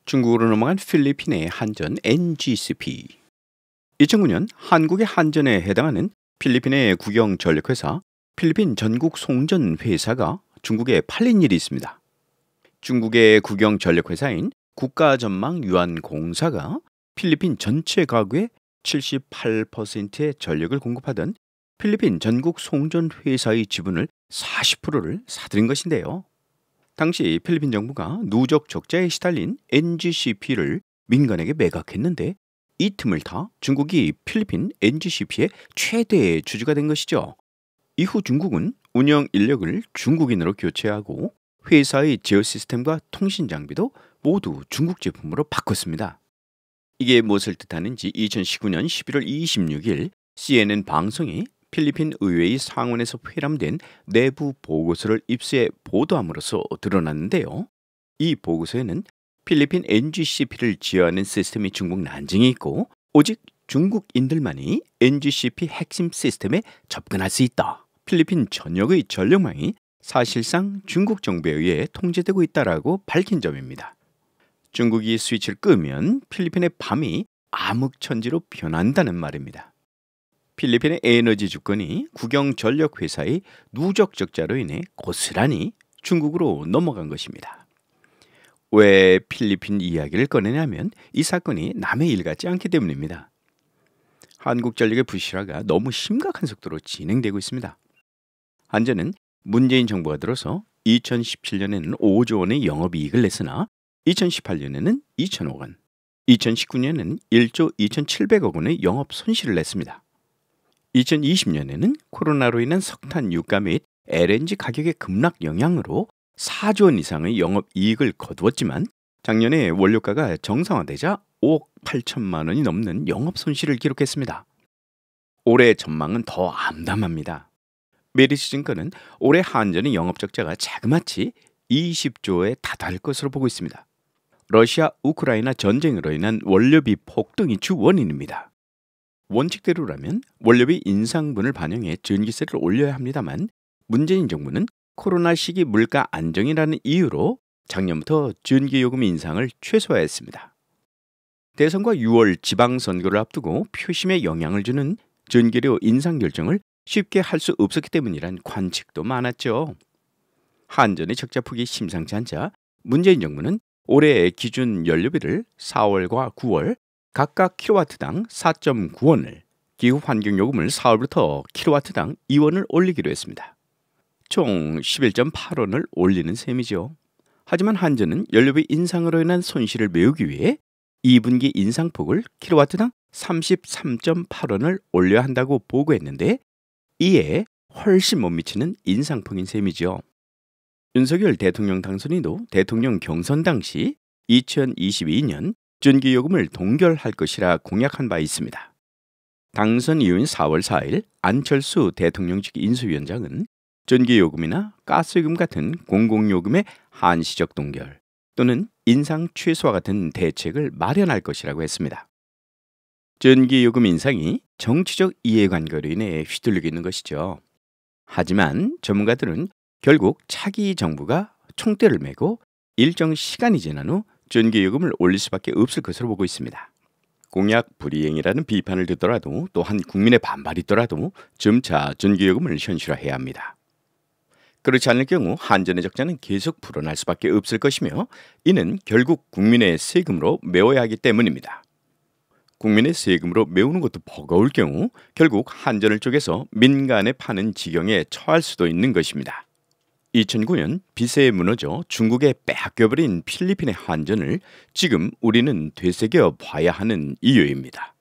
중국으로 넘어간 필리핀의 한전 NGCP. 2009년 한국의 한전에 해당하는 필리핀의 국영전력회사 필리핀 전국 송전회사가 중국에 팔린 일이 있습니다. 중국의 국영전력회사인 국가전망유한공사가 필리핀 전체 가구의 78%의 전력을 공급하던 필리핀 전국 송전회사의 지분을 40%를 사들인 것인데요. 당시 필리핀 정부가 누적 적자에 시달린 NGCP를 민간에게 매각했는데 이 틈을 타 중국이 필리핀 NGCP의 최대 주주가 된 것이죠. 이후 중국은 운영 인력을 중국인으로 교체하고 회사의 제어 시스템과 통신 장비도 모두 중국 제품으로 바꿨습니다. 이게 무엇을 뜻하는지 2019년 11월 26일 CNN 방송이 필리핀 의회의 상원에서 회람된 내부 보고서를 입수해 보도함으로써 드러났는데요. 이 보고서에는 필리핀 NGCP를 지어하는 시스템이 중국 난징에 있고 오직 중국인들만이 NGCP 핵심 시스템에 접근할 수 있다. 필리핀 전역의 전력망이 사실상 중국 정부에 의해 통제되고 있다라고 밝힌 점입니다. 중국이 스위치를 끄면 필리핀의 밤이 암흑천지로 변한다는 말입니다. 필리핀의 에너지 주권이 국영전력회사의 누적 적자로 인해 고스란히 중국으로 넘어간 것입니다. 왜 필리핀 이야기를 꺼내냐면 이 사건이 남의 일 같지 않기 때문입니다. 한국전력의 부실화가 너무 심각한 속도로 진행되고 있습니다. 한전은 문재인 정부가 들어서 2017년에는 5조 원의 영업이익을 냈으나 2018년에는 2천억 원, 2019년에는 1조 2,700억 원의 영업 손실을 냈습니다. 2020년에는 코로나로 인한 석탄 유가 및 LNG 가격의 급락 영향으로 4조 원 이상의 영업이익을 거두었지만 작년에 원료가가 정상화되자 5억 8천만 원이 넘는 영업 손실을 기록했습니다. 올해 전망은 더 암담합니다. 메리츠증권은 올해 한전의 영업 적자가 자그마치 20조에 다다를 것으로 보고 있습니다. 러시아 우크라이나 전쟁으로 인한 원료비 폭등이 주 원인입니다. 원칙대로라면 원료비 인상분을 반영해 전기세를 올려야 합니다만 문재인 정부는 코로나 시기 물가 안정이라는 이유로 작년부터 전기요금 인상을 최소화했습니다. 대선과 6월 지방선거를 앞두고 표심에 영향을 주는 전기료 인상 결정을 쉽게 할 수 없었기 때문이란 관측도 많았죠. 한전의 적자폭이 심상치 않자 문재인 정부는 올해 기준 연료비를 4월과 9월 각각 킬로와트당 4.9원을, 기후환경요금을 4월부터 킬로와트당 2원을 올리기로 했습니다. 총 11.8원을 올리는 셈이죠. 하지만 한전은 연료비 인상으로 인한 손실을 메우기 위해 2분기 인상폭을 킬로와트당 33.8원을 올려야 한다고 보고했는데 이에 훨씬 못 미치는 인상폭인 셈이죠. 윤석열 대통령 당선인도 대통령 경선 당시 2022년 전기요금을 동결할 것이라 공약한 바 있습니다. 당선 이후인 4월 4일 안철수 대통령직 인수위원장은 전기요금이나 가스요금 같은 공공요금의 한시적 동결 또는 인상 최소화 같은 대책을 마련할 것이라고 했습니다. 전기요금 인상이 정치적 이해관계로 인해 휘둘리고 있는 것이죠. 하지만 전문가들은 결국 차기 정부가 총대를 메고 일정 시간이 지난 후 전기요금을 올릴 수밖에 없을 것으로 보고 있습니다. 공약 불이행이라는 비판을 듣더라도 또한 국민의 반발이 있더라도 점차 전기요금을 현실화해야 합니다. 그렇지 않을 경우 한전의 적자는 계속 불어날 수밖에 없을 것이며 이는 결국 국민의 세금으로 메워야 하기 때문입니다. 국민의 세금으로 메우는 것도 버거울 경우 결국 한전을 쪼개서 민간에 파는 지경에 처할 수도 있는 것입니다. 2009년 빚에 무너져 중국에 빼앗겨버린 필리핀의 한전을 지금 우리는 되새겨 봐야 하는 이유입니다.